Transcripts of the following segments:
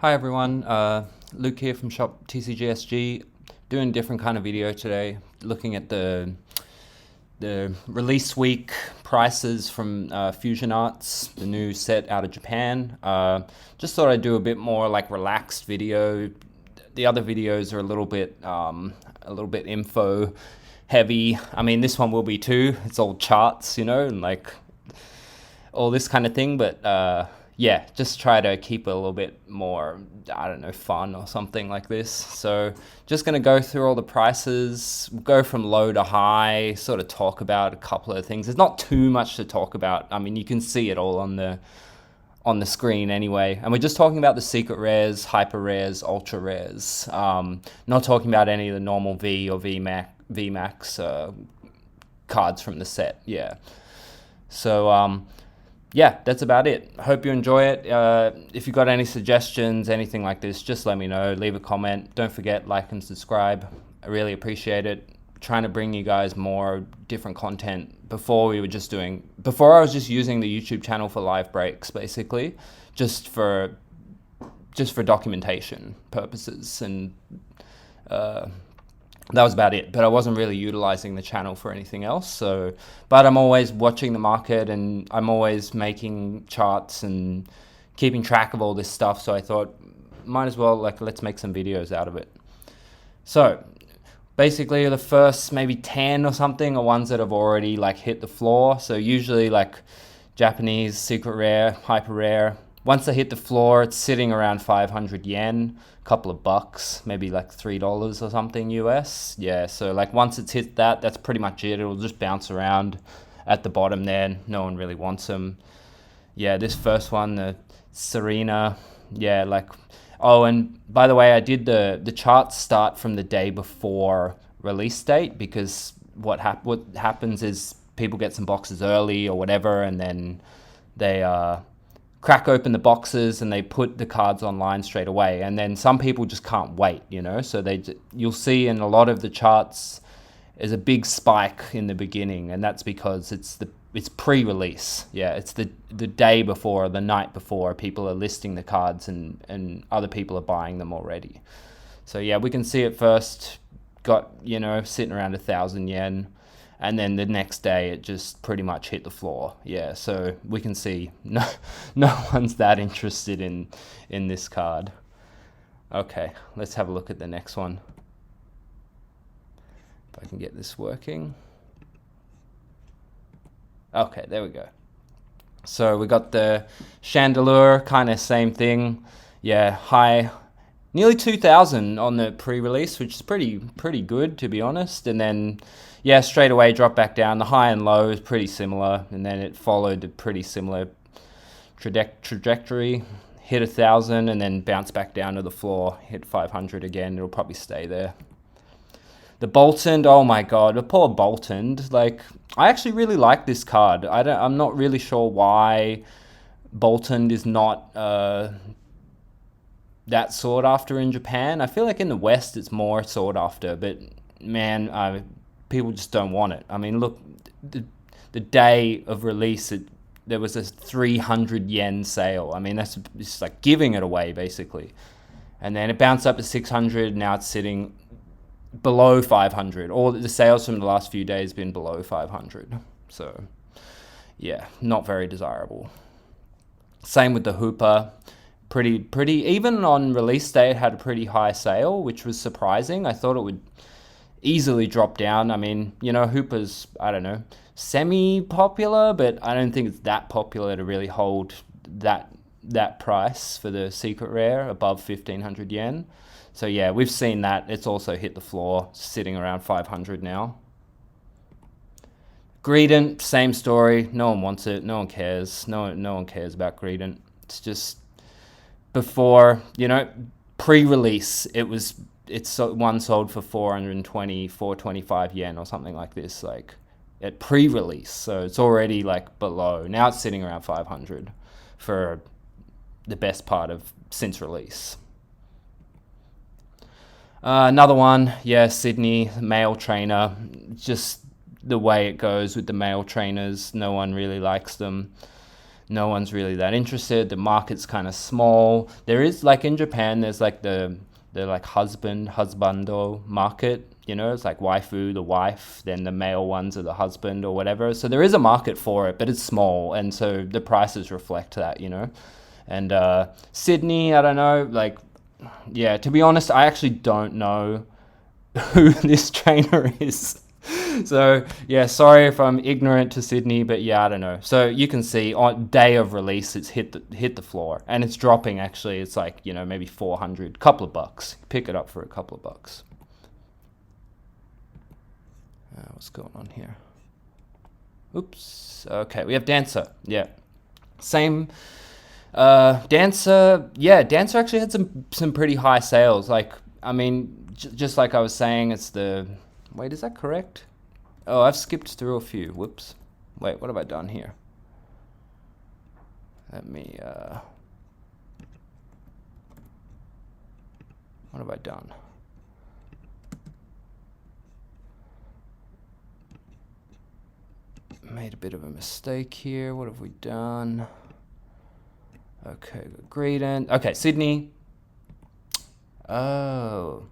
Hi everyone, Luke here from shop TCG SG, doing a different kind of video today, looking at the release week prices from Fusion Arts, the new set out of Japan. Just thought I'd do a bit more like relaxed video. The other videos are a little bit info heavy. I mean, this one will be too. It's all charts, you know, and like all this kind of thing, but yeah, just try to keep it a little bit more, I don't know, fun or something like this. So just going to go through all the prices, go from low to high, sort of talk about a couple of things. There's not too much to talk about. I mean, you can see it all on the screen anyway. And we're just talking about the secret rares, hyper rares, ultra rares. Not talking about any of the normal V or VMAX cards from the set. Yeah. So, yeah, that's about it. Hope you enjoy it. If you've got any suggestions, anything like this, just let me know. Leave a comment. Don't forget, like and subscribe. I really appreciate it. Trying to bring you guys more different content. Before I was just using the YouTube channel for live breaks, basically, just for documentation purposes, and that was about it, but I wasn't really utilizing the channel for anything else. So, but I'm always watching the market, and I'm always making charts and keeping track of all this stuff. So I thought, might as well, like, let's make some videos out of it. So basically the first maybe 10 or something are ones that have already like hit the floor. So usually like Japanese secret rare, hyper rare, once they hit the floor, it's sitting around 500 yen, a couple of bucks, maybe like $3 or something US. Yeah, so like once it's hit that, that's pretty much it. It'll just bounce around at the bottom there. No one really wants them. Yeah, this first one, the Tsareena, yeah, like, oh, and by the way, I did the charts start from the day before release date, because what happens is people get some boxes early or whatever, and then they crack open the boxes and they put the cards online straight away, and then some people just can't wait, you know, so you'll see in a lot of the charts is a big spike in the beginning, and that's because it's pre-release. Yeah, it's the day before or the night before people are listing the cards, and other people are buying them already. So yeah, we can see it first got, you know, sitting around 1,000 yen. And then the next day, it just pretty much hit the floor. Yeah, so we can see no one's that interested in this card. Okay, let's have a look at the next one. If I can get this working. Okay, there we go. So we got the Chandelure, kind of same thing. Yeah, high, nearly 2,000 on the pre-release, which is pretty good, to be honest. And then, yeah, straight away drop back down. The high and low is pretty similar, and then it followed a pretty similar trajectory. Hit 1,000 and then bounce back down to the floor. Hit 500 again. It'll probably stay there. The Boltund, oh my god, the poor Boltund. Like, I actually really like this card. I'm not really sure why Boltund is not that sought after in Japan. I feel like in the West it's more sought after, but man, people just don't want it. I mean, look, the day of release, there was a 300 yen sale. I mean, that's just like giving it away, basically. And then it bounced up to 600. Now it's sitting below 500. All the sales from the last few days been below 500. So, yeah, not very desirable. Same with the Hooper. Pretty. Even on release day, it had a pretty high sale, which was surprising. I thought it would easily drop down. I mean, you know, Hooper's, I don't know, semi-popular, but I don't think it's that popular to really hold that price for the secret rare above 1,500 yen. So yeah, we've seen that. It's also hit the floor, sitting around 500 now. Greedent, same story. No one wants it. No one cares. No one cares about Greedent. It's just before, you know, pre-release, it's one sold for 425 yen or something like this, like at pre-release. So it's already like below. Now it's sitting around 500 for the best part of since release. Another one, yeah, Sidney, male trainer. Just the way it goes with the male trainers. No one really likes them. no one's really that interested. The market's kind of small. There is, like in Japan, there's like the like husbando market, you know, it's like waifu, the wife, then the male ones are the husband or whatever. So there is a market for it, but it's small, and so the prices reflect that, you know. And Sydney, I don't know, like, yeah, to be honest, I actually don't know who this trainer is. So yeah, sorry if I'm ignorant to Sydney, but yeah, I don't know. So you can see on day of release, it's hit the floor, and it's dropping. Actually, it's like, you know, maybe 400, couple of bucks. Pick it up for a couple of bucks. What's going on here? Oops. Okay, we have Dancer. Yeah, same. Dancer. Yeah, Dancer actually had some pretty high sales. Like, I mean, just like I was saying, it's the. Wait, is that correct? Oh, I've skipped through a few. Whoops. Wait, what have I done here? Let me, what have I done? Made a bit of a mistake here. What have we done? Okay, Gradient. Okay, Sydney. Oh.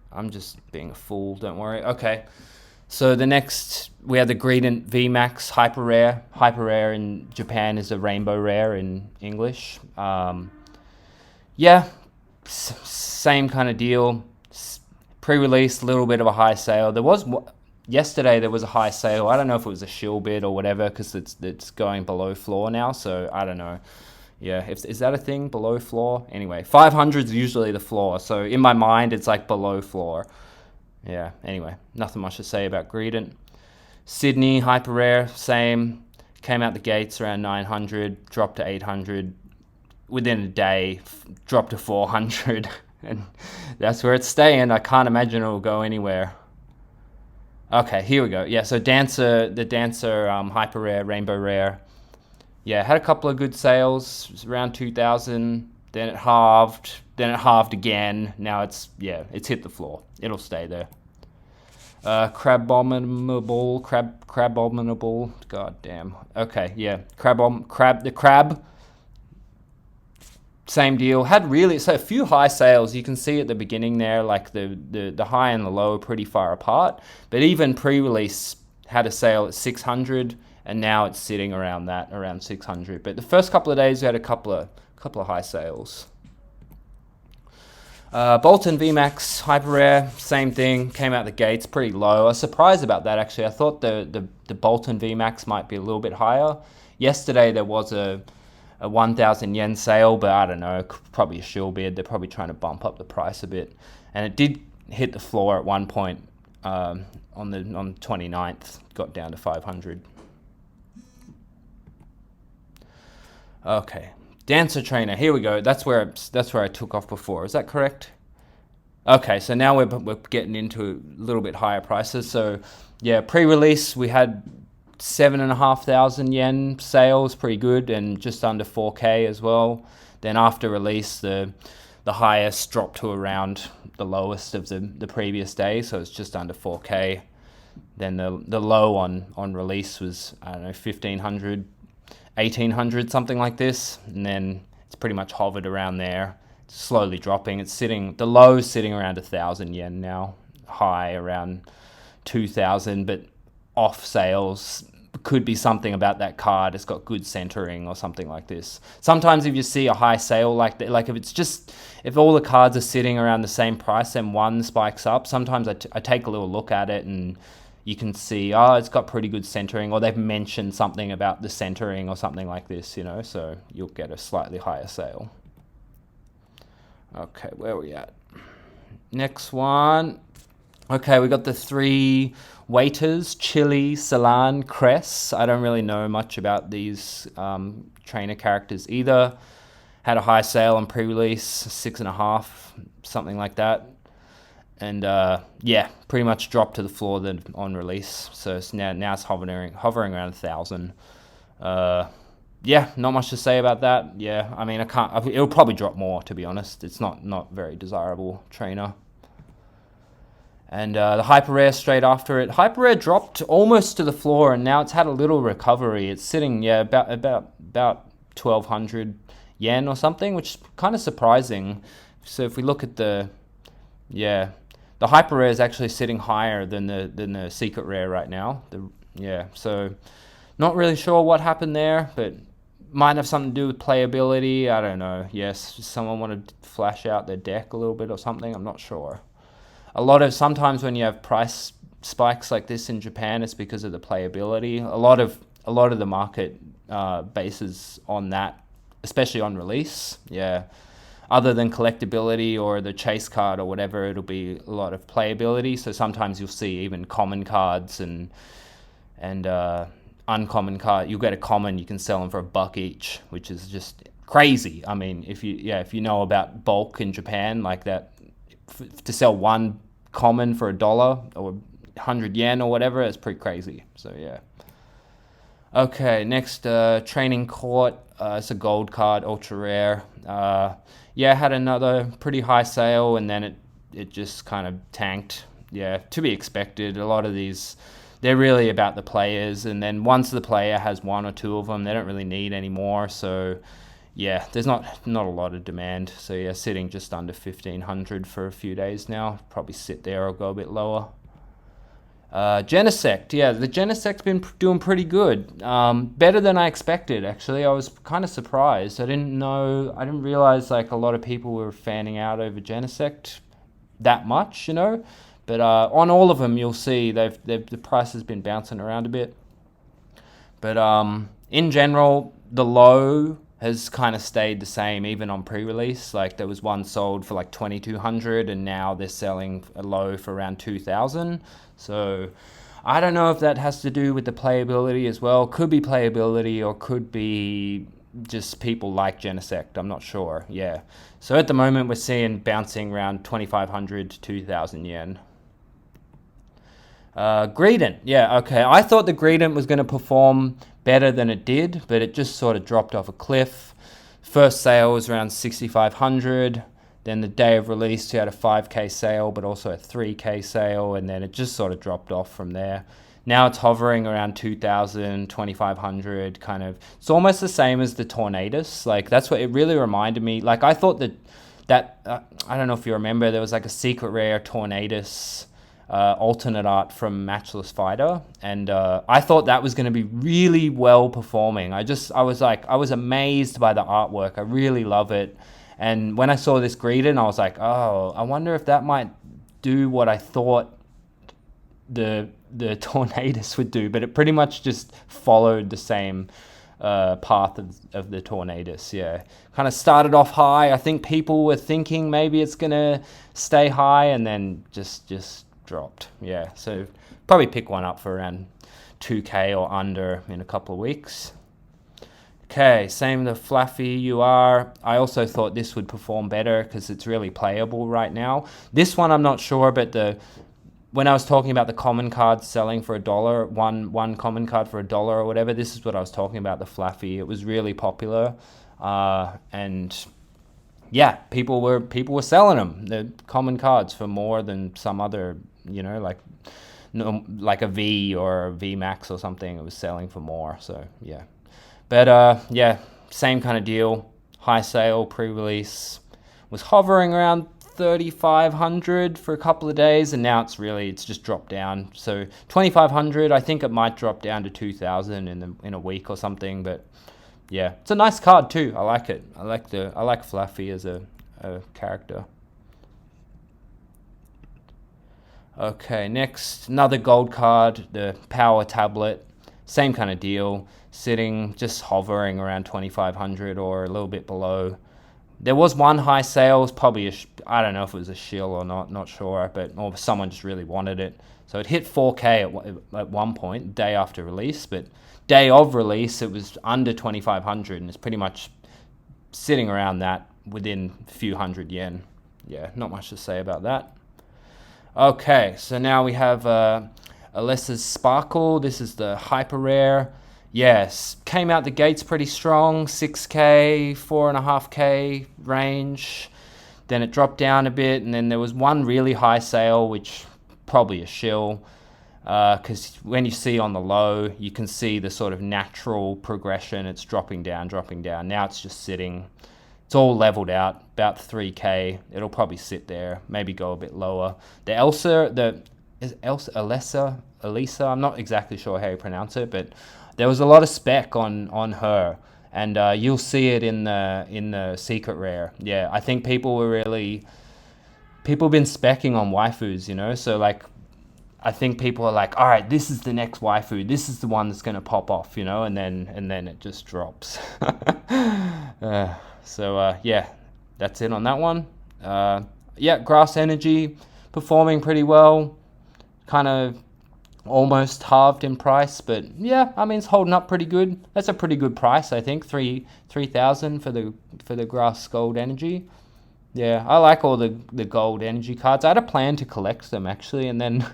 I'm just being a fool, don't worry. Okay. So the next, we have the Gradient VMAX Hyper Rare. Hyper Rare in Japan is a rainbow rare in English. Yeah, same kind of deal. Pre-release, a little bit of a high sale. Yesterday there was a high sale. I don't know if it was a shill bid or whatever, because it's going below floor now, so I don't know. Yeah, is that a thing, below floor? Anyway, 500 is usually the floor, so in my mind it's like below floor. Yeah, anyway, nothing much to say about Gradient. Sydney, Hyper Rare, same. Came out the gates around 900, dropped to 800. Within a day, dropped to 400. And that's where it's staying. I can't imagine it'll go anywhere. Okay, here we go. Yeah, so the Dancer Hyper Rare, Rainbow Rare. Yeah, had a couple of good sales, around 2,000. Then it halved again. Now it's hit the floor. It'll stay there. Crabominable. God damn. Okay, yeah. The crab. Same deal. Had really a few high sales. You can see at the beginning there, like the high and the low are pretty far apart. But even pre-release had a sale at 600, and now it's sitting around 600. But the first couple of days we had a couple of high sales. Boltund VMAX Hyper Rare, same thing, came out the gates pretty low. I was surprised about that, actually. I thought the Boltund VMAX might be a little bit higher. Yesterday there was a 1,000 yen sale, but I don't know, probably a shill bid. They're probably trying to bump up the price a bit. And it did hit the floor at one point on the 29th, got down to 500. Okay, Dancer Trainer, here we go. That's where I took off before. Is that correct? Okay, so now we're getting into a little bit higher prices. So yeah, pre-release we had 7,500 yen sales, pretty good, and just under 4K as well. Then after release, the highest dropped to around the lowest of the previous day, so it's just under 4K. Then the low on release was, I don't know, 1,500, 1,800, something like this, and then it's pretty much hovered around there. It's slowly dropping. The low is sitting around 1,000 yen now, high around 2,000, but off sales could be something about that card. It's got good centering or something like this. Sometimes if you see a high sale like that, like if all the cards are sitting around the same price and one spikes up, sometimes I take a little look at it and you can see, it's got pretty good centering, or they've mentioned something about the centering or something like this, you know, so you'll get a slightly higher sale. Okay, where are we at? Next one. Okay, we got the three waiters, Chili, Cilan, Cress. I don't really know much about these trainer characters either. Had a high sale on pre-release, 6.5, something like that. And yeah, pretty much dropped to the floor then on release. So it's now it's hovering around 1,000. Yeah, not much to say about that. Yeah, I mean, it'll probably drop more, to be honest. It's not very desirable trainer. And the hyper rare straight after it. Hyper rare dropped almost to the floor, and now it's had a little recovery. It's sitting, yeah, about 1,200 yen or something, which is kind of surprising. So if we look at the hyper rare is actually sitting higher than the secret rare right now. So not really sure what happened there, but might have something to do with playability. I don't know. Yes, someone wanted to flash out their deck a little bit or something. I'm not sure. Sometimes when you have price spikes like this in Japan, it's because of the playability. A lot of the market bases on that, especially on release. Yeah, other than collectability or the chase card or whatever, it'll be a lot of playability. So sometimes you'll see even common cards and uncommon card. You'll get a common, you can sell them for $1 each, which is just crazy. I mean, if you know about bulk in Japan like that, to sell one common for $1 or 100 yen or whatever, it's pretty crazy. So yeah. Okay, next Training Court. It's a gold card, ultra rare. Had another pretty high sale, and then it just kind of tanked. Yeah, to be expected. A lot of these, they're really about the players, and then once the player has one or two of them, they don't really need any more. So yeah, there's not a lot of demand. So yeah, sitting just under 1,500 for a few days now. Probably sit there or go a bit lower. Genesect, the Genesect's been doing pretty good. Better than I expected, actually. I was kind of surprised. I didn't realize like a lot of people were fanning out over Genesect that much, But on all of them, you'll see the price has been bouncing around a bit. But in general, the low has kind of stayed the same, even on pre-release. Like there was one sold for like 2,200, and now they're selling a low for around 2,000. So I don't know if that has to do with the playability as well. Could be playability, or could be just people like Genesect. I'm not sure. Yeah. So at the moment, we're seeing bouncing around 2,500 to 2,000 yen. Greedent, okay. I thought the Greedent was going to perform better than it did, but it just sort of dropped off a cliff. First sale was around 6,500. Then the day of release, you had a 5K sale, but also a 3K sale, and then it just sort of dropped off from there. Now it's hovering around 2,000, 2,500, kind of. It's almost the same as the Tornadus. Like that's what it really reminded me. Like I thought that I don't know if you remember, there was like a secret rare Tornadus alternate art from Matchless Fighter, and I thought that was going to be really well performing. I was amazed by the artwork. I really love it, and when I saw this Greedent, I was like, oh, I wonder if that might do what I thought the Tornadus would do, but it pretty much just followed the same path of the Tornadus. Yeah, kind of started off high. I think people were thinking maybe it's gonna stay high, and then just dropped. Yeah, so probably pick one up for around 2K or under in a couple of weeks. Okay, same the Flaaffy UR. I also thought this would perform better because it's really playable right now. This one I'm not sure, but when I was talking about the common cards selling for $1, one common card for $1 or whatever, this is what I was talking about, the Flaaffy. It was really popular, and yeah, people were selling them, the common cards, for more than some other, like a V or a VMAX or something. It was selling for more. So yeah, but same kind of deal. High sale, pre-release, was hovering around 3,500 for a couple of days, and now it's just dropped down. So 2,500. I think it might drop down to 2,000 in a week or something, but. Yeah, it's a nice card too. I like it. I like Flaaffy as a character. Okay, next, another gold card, the Power Tablet. Same kind of deal, sitting just hovering around 2,500 or a little bit below. There was one high sale, it was probably I don't know if it was a shill or not sure, or someone just really wanted it. So it hit 4K at one point, day after release, but day of release, it was under 2,500, and it's pretty much sitting around that within a few hundred yen. Yeah, not much to say about that. Okay, so now we have Elesa's Sparkle. This is the hyper rare. Yes, came out the gates pretty strong, 6K, 4.5K range. Then it dropped down a bit, and then there was one really high sale, which probably a shill. Because when you see on the low, you can see the sort of natural progression. It's dropping down, dropping down. Now it's just sitting. It's all leveled out, about 3K. It'll probably sit there, maybe go a bit lower. The Elesa, I'm not exactly sure how you pronounce it, but there was a lot of spec on her, and you'll see it in the secret rare. Yeah, I think people have been speccing on waifus, you know, so like, I think people are like, all right, this is the next waifu. This is the one that's going to pop off, you know, and then it just drops. Yeah, that's it on that one. Yeah, Grass Energy performing pretty well. Kind of almost halved in price, but yeah, I mean, it's holding up pretty good. That's a pretty good price, I think. 3,000 for the Grass Gold Energy. Yeah, I like all the gold energy cards. I had a plan to collect them, actually, and then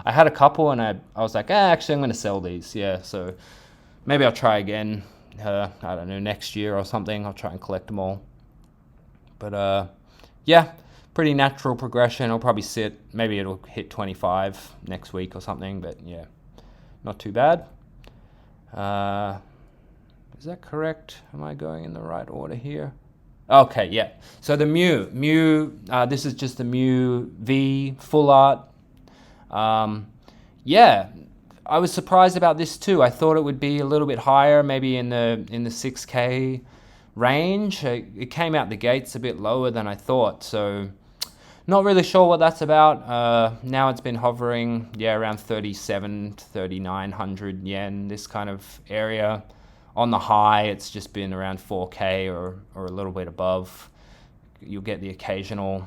I had a couple, and I was like, actually, I'm going to sell these. Yeah, so maybe I'll try again, I don't know, next year or something. I'll try and collect them all. But, yeah, pretty natural progression. I'll probably sit, maybe it'll hit 25 next week or something, but, yeah, not too bad. Is that correct? Am I going in the right order here? Okay, yeah. So the Mew, this is just the Mew V full art. Yeah, I was surprised about this too. I thought it would be a little bit higher, maybe in the 6K range. It came out the gates a bit lower than I thought, so not really sure what that's about. Now it's been hovering, yeah, around 37 to 3,900 yen, this kind of area. On the high, it's just been around 4K or a little bit above. You'll get the occasional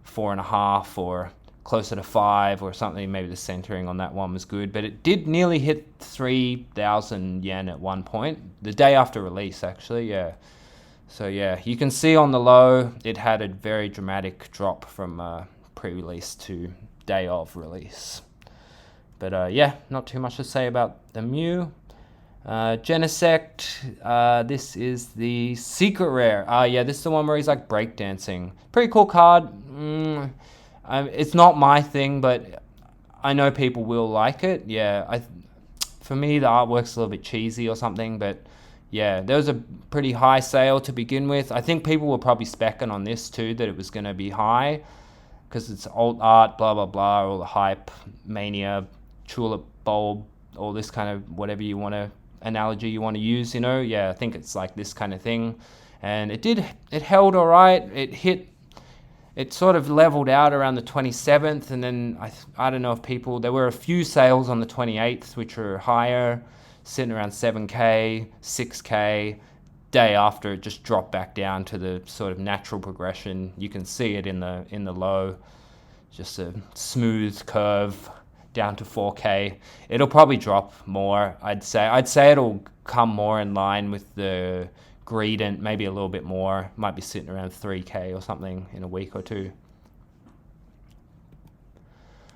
4.5 or closer to 5 or something. Maybe the centering on that one was good, but it did nearly hit 3,000 yen at one point, the day after release, actually. Yeah. So yeah, you can see on the low, it had a very dramatic drop from pre-release to day of release. But yeah, not too much to say about the Mew. Genesect, this is the secret rare. Yeah, this is the one where he's like breakdancing. Pretty cool card. It's not my thing, but I know people will like it. Yeah, for me, the artwork's a little bit cheesy or something, but yeah, there was a pretty high sale to begin with. I think people were probably speccing on this too, that it was going to be high, because it's alt art, blah, blah, blah, all the hype, mania, tulip bulb, all this kind of whatever you want to analogy you want to use, you know. Yeah, I think it's like this kind of thing, and it held all right. It sort of leveled out around the 27th, and then I don't know if there were a few sales on the 28th which were higher, sitting around 7K, 6K. Day after, it just dropped back down to the sort of natural progression. You can see it in the low, just a smooth curve down to 4K. It'll probably drop more, I'd say it'll come more in line with the Greedent, maybe a little bit more. Might be sitting around 3K or something in a week or two.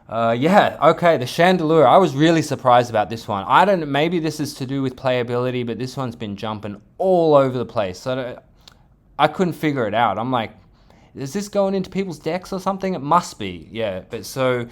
Yeah, okay, the Chandelure. I was really surprised about this one. I don't know, maybe this is to do with playability, but this one's been jumping all over the place. So I couldn't figure it out. I'm like, is this going into people's decks or something? It must be, yeah. But so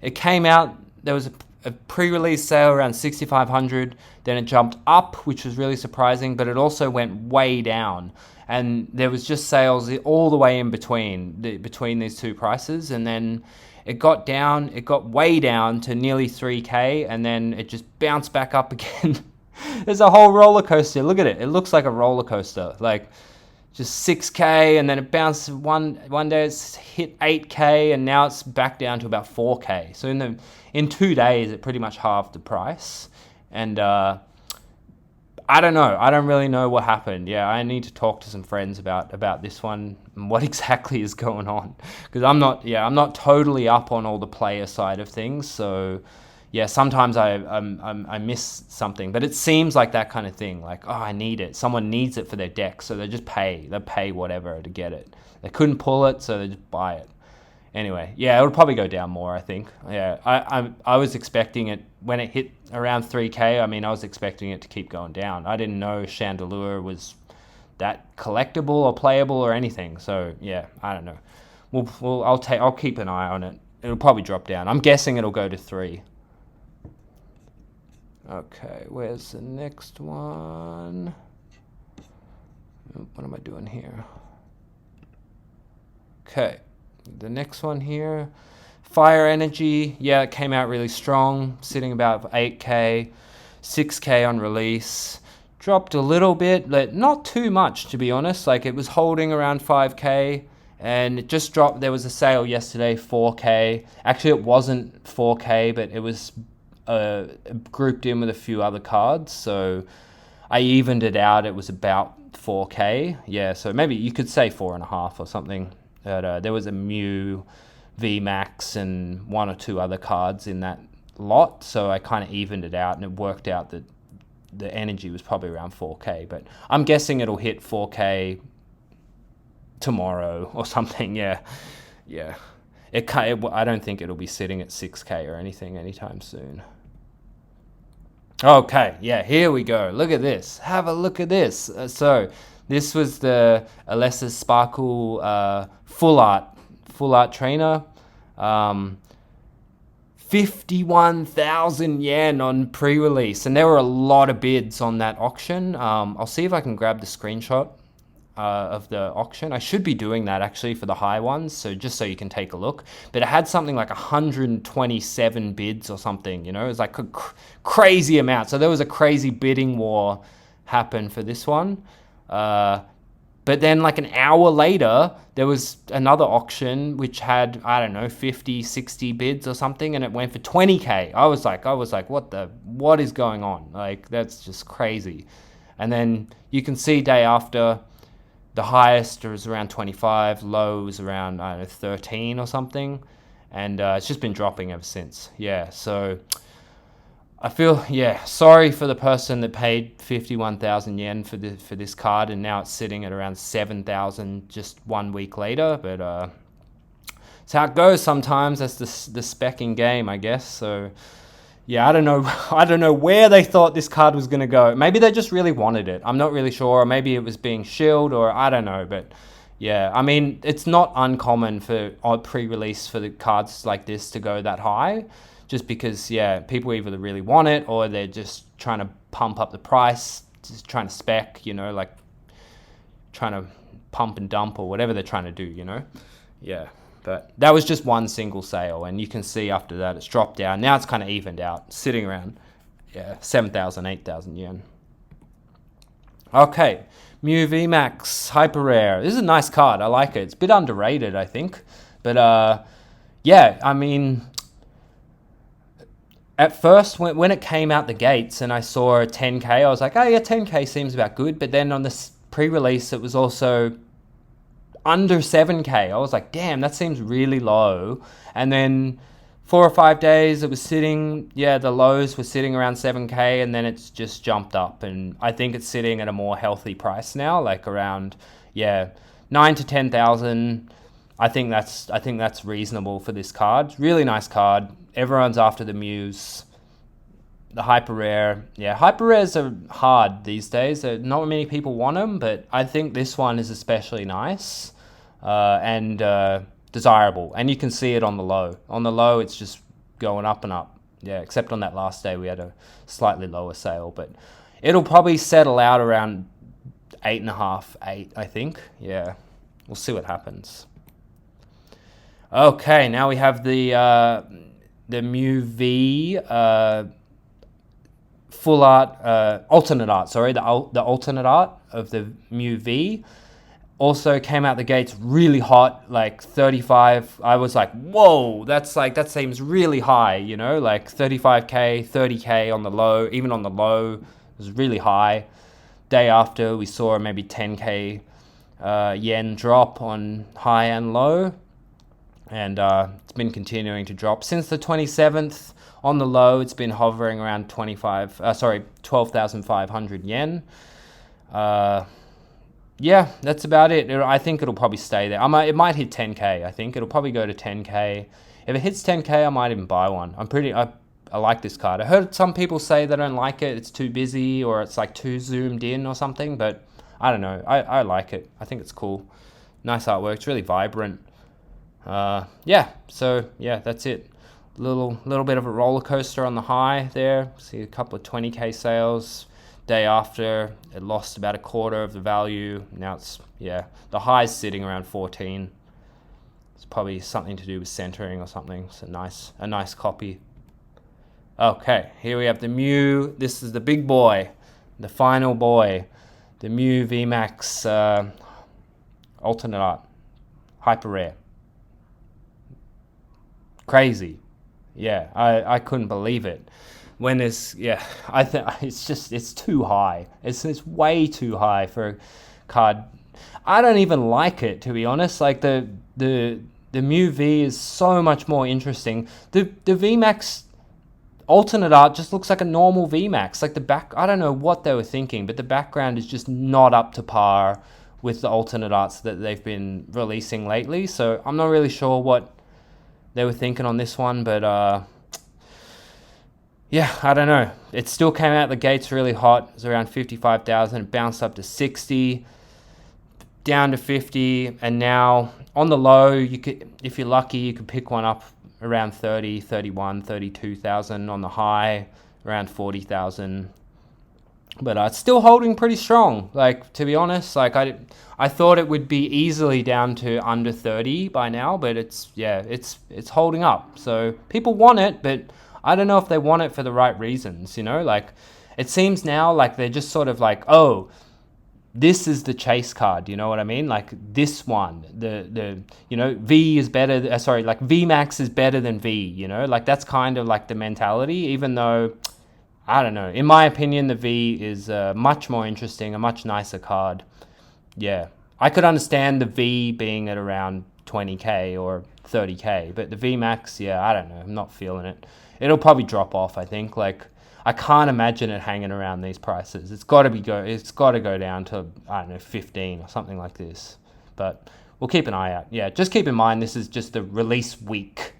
it came out, there was a pre-release sale around 6,500, then it jumped up, which was really surprising, but it also went way down. And there was just sales all the way in between these two prices, and then it got way down to nearly 3K, and then it just bounced back up again. There's a whole roller coaster. Look at it. It looks like a roller coaster. Like just 6K, and then it bounced one day it's hit 8K, and now it's back down to about 4K. So in 2 days, it pretty much halved the price. And I don't know. I don't really know what happened. Yeah, I need to talk to some friends about this one and what exactly is going on, because I'm not totally up on all the player side of things. So yeah, sometimes I miss something, but it seems like that kind of thing. Like, oh, I need it. Someone needs it for their deck, so they just pay whatever to get it. They couldn't pull it, so they just buy it. Anyway, yeah, it would probably go down more, I think. Yeah, I was expecting it when it hit around 3K. I mean, I was expecting it to keep going down. I didn't know Chandelure was that collectible or playable or anything. So yeah, I don't know. I'll keep an eye on it. it'll probably drop down. I'm guessing it'll go to 3. Okay, where's the next one? What am I doing here? Okay, the next one here. Fire Energy, yeah, it came out really strong, sitting about 8K, 6K on release. Dropped a little bit, but not too much, to be honest. Like, it was holding around 5K, and it just dropped. There was a sale yesterday, 4K. Actually, it wasn't 4K, but it was grouped in with a few other cards, so I evened it out. It was about 4K. Yeah, so maybe you could say 4.5 or something. But there was a Mew VMAX and 1 or 2 other cards in that lot, so I kind of evened it out, and it worked out that the energy was probably around 4K, but I'm guessing it'll hit 4K tomorrow or something. Yeah. I don't think it'll be sitting at 6K or anything anytime soon. Okay, yeah, here we go. Look at this. Have a look at this. So this was the Elesa Sparkle full art trainer. 51,000 yen on pre-release, and there were a lot of bids on that auction. I'll see if I can grab the screenshot of the auction. I should be doing that actually for the high ones, so just so you can take a look. But it had something like 127 bids or something, you know. It was like a crazy amount. So there was a crazy bidding war happen for this one. But then like an hour later, there was another auction which had, I don't know, 50, 60 bids or something, and it went for 20K. I was like, what is going on? Like, that's just crazy. And then you can see day after, the highest was around 25, low was around, I don't know, 13 or something. And it's just been dropping ever since. Yeah, so I feel, sorry for the person that paid 51,000 yen for this card, and now it's sitting at around 7,000 just 1 week later. But it's how it goes sometimes. That's the specking game, I guess. So yeah, I don't know where they thought this card was going to go. Maybe they just really wanted it. I'm not really sure. Or maybe it was being shilled, or I don't know. But yeah, I mean, it's not uncommon for pre-release for the cards like this to go that high. Just because, people either really want it, or they're just trying to pump up the price, just trying to spec, you know, like trying to pump and dump or whatever they're trying to do, you know. Yeah, but that was just one single sale, and you can see after that it's dropped down. Now it's kind of evened out, sitting around 7,000, 8,000 yen. Okay, Mew VMAX Hyper Rare. This is a nice card. I like it. It's a bit underrated, I think. But I mean, at first, when it came out the gates and I saw a 10K, I was like, oh yeah, 10K seems about good. But then on the pre-release, it was also under 7K. I was like, damn, that seems really low. And then 4 or 5 days, it was sitting, the lows were sitting around 7K, and then it's just jumped up. And I think it's sitting at a more healthy price now, like around, 9 to 10,000. I think that's reasonable for this card. Really nice card. Everyone's after the Mews. The Hyper Rare. Yeah, Hyper Rares are hard these days. Not many people want them, but I think this one is especially nice and desirable. And you can see it on the low. On the low, it's just going up and up. Yeah, except on that last day, we had a slightly lower sale. But it'll probably settle out around 8.5, 8, I think. Yeah, we'll see what happens. Okay, now we have the Mew V full art, alternate art, sorry, the alternate art of the Mew V. Also came out the gates really hot, like 35. I was like, whoa, that seems really high, you know, like 35K, 30K on the low, even on the low, it was really high. Day after, we saw maybe 10K yen drop on high and low. And it's been continuing to drop since the 27th. On the low, it's been hovering around 12,500 yen. That's about it. I think it'll probably stay there. It might hit 10K. I think it'll probably go to 10K. If it hits 10K, I might even buy one. I like this card. I heard some people say they don't like it. It's too busy, or it's like too zoomed in or something. But I don't know. I like it. I think it's cool. Nice artwork. It's really vibrant. Yeah, so yeah, that's it. Little bit of a roller coaster on the high there. See a couple of 20k sales. Day after, it lost about a quarter of the value. Now it's, yeah, the high's sitting around 14. It's probably something to do with centering or something. It's a nice copy. Okay, here we have the Mew. This is the big boy, the final boy, the Mew VMAX alternate art, hyper rare. Crazy. Yeah, I couldn't believe it. When there's, yeah, I think it's too high. It's way too high for a card. I don't even like it, to be honest. Like the Mew V is so much more interesting. The VMAX alternate art just looks like a normal VMAX. Like the back, I don't know what they were thinking, but the background is just not up to par with the alternate arts that they've been releasing lately. So I'm not really sure what they were thinking on this one, but yeah, I don't know. It still came out the gates really hot. It was around 55,000. It bounced up to 60, down to 50, and now on the low, you could, if you're lucky, you could pick one up around 30, 31, 32,000. On the high, around 40,000. But it's still holding pretty strong. Like, to be honest, like I thought it would be easily down to under 30 by now, but it's holding up. So people want it, but I don't know if they want it for the right reasons, you know? Like, it seems now like they're just sort of like, oh, this is the chase card, you know what I mean? Like this one, the you know, V is better, like VMAX is better than V, you know? Like that's kind of like the mentality, even though, I don't know, in my opinion, the V is much more interesting, a much nicer card. Yeah, I could understand the V being at around 20k or 30k, but the VMAX, yeah, I don't know, I'm not feeling it. It'll probably drop off, I think. Like, I can't imagine it hanging around these prices. It's got to go down to, I don't know, 15 or something like this. But we'll keep an eye out. Yeah, just keep in mind this is just the release week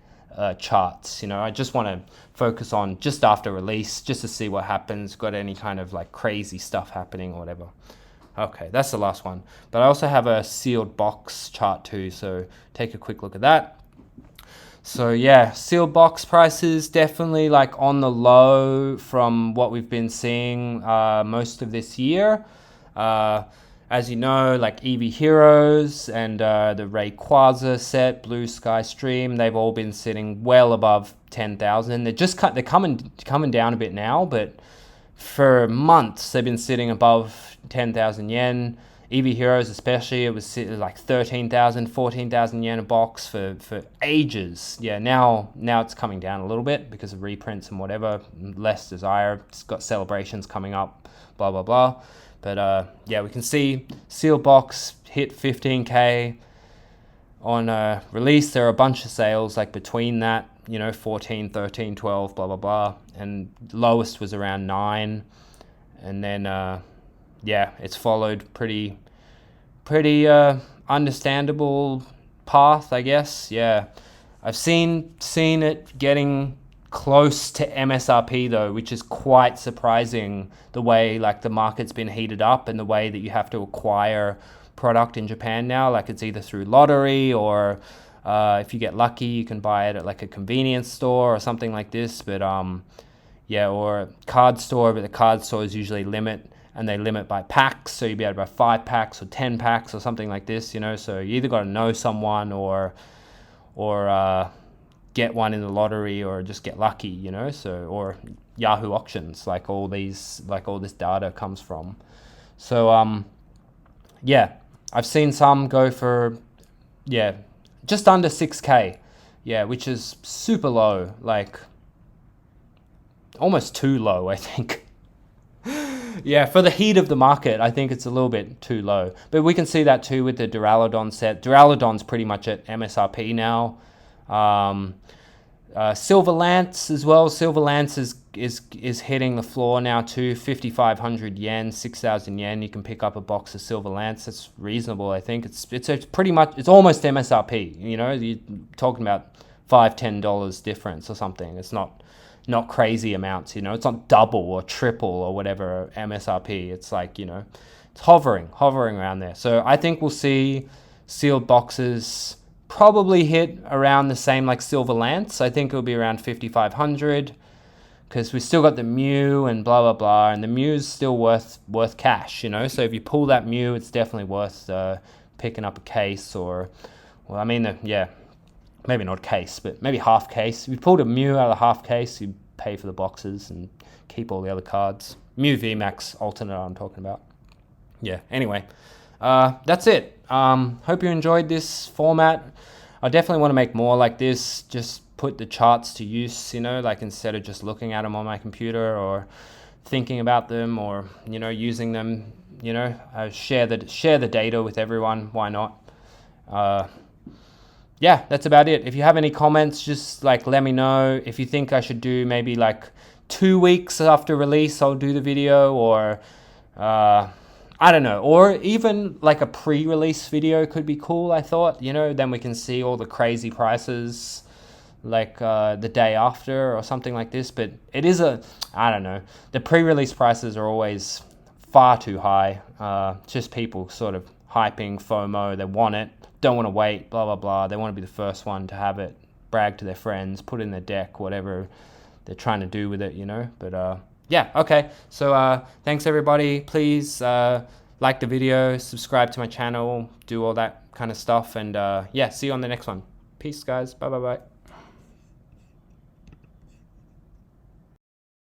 charts. You know, I just want to focus on just after release, just to see what happens. Got any kind of like crazy stuff happening or whatever. Okay, that's the last one. But I also have a sealed box chart too, so take a quick look at that. So yeah, sealed box prices definitely like on the low from what we've been seeing most of this year. As you know, like EV Heroes and the Rayquaza set, Blue Sky Stream, they've all been sitting well above 10,000. They're coming down a bit now, but for months they've been sitting above 10,000 yen. EV Heroes especially, it was like 13,000, 14,000 yen a box for ages. Yeah, now it's coming down a little bit because of reprints and whatever, less desire. It's got celebrations coming up, blah, blah, blah. But yeah, we can see sealed box hit 15k on release. There are a bunch of sales like between that, you know, 14, 13, 12, blah, blah, blah. And lowest was around 9. And then yeah, it's followed pretty understandable path, I guess. Yeah, I've seen it getting close to MSRP though, which is quite surprising. The way like the market's been heated up and the way that you have to acquire product in Japan now, like it's either through lottery or if you get lucky, you can buy it at like a convenience store or something like this. But yeah, or a card store, but the card stores usually limit by packs, so you'll be able to buy 5 packs or 10 packs or something like this, you know. So you either got to know someone or get one in the lottery or just get lucky, you know. So, or Yahoo Auctions, like all this data comes from. So yeah, I've seen some go for just under 6k, yeah, which is super low, like almost too low, I think. Yeah, for the heat of the market, I think it's a little bit too low. But we can see that too with the Duraludon set. Duraludon's pretty much at MSRP now. Silver Lance as well. Silver Lance is hitting the floor now too. 5,500 yen, 6,000 yen. You can pick up a box of Silver Lance. That's reasonable, I think. It's pretty much, it's almost MSRP. You know, you're talking about $5-10 difference or something. It's not crazy amounts, you know. It's not double or triple or whatever MSRP. It's like, you know, it's hovering around there. So I think we'll see sealed boxes probably hit around the same like Silver Lance. I think it'll be around 5,500 because we still got the Mew and blah blah blah, and the Mew's still worth cash, you know. So if you pull that Mew, it's definitely worth picking up a case, or well, I mean, yeah, maybe not a case, but maybe half case. If you pulled a Mew out of the half case, you pay for the boxes and keep all the other cards. Mew VMAX alternate I'm talking about. Yeah, anyway, that's it. Hope you enjoyed this format. I definitely want to make more like this, just put the charts to use, you know, like instead of just looking at them on my computer or thinking about them, or, you know, using them, you know, share the data with everyone. Why not? Yeah, that's about it. If you have any comments, just like let me know. If you think I should do maybe like 2 weeks after release, I'll do the video, or I don't know, or even like a pre-release video could be cool, I thought, you know, then we can see all the crazy prices like the day after or something like this. But it is I don't know, the pre-release prices are always far too high. Just people sort of hyping FOMO, they want it, don't want to wait, blah blah blah, they want to be the first one to have it, brag to their friends, put in their deck, whatever they're trying to do with it, you know. But yeah, okay, so thanks everybody. Please like the video, subscribe to my channel, do all that kind of stuff, and yeah, see you on the next one. Peace guys, bye bye bye.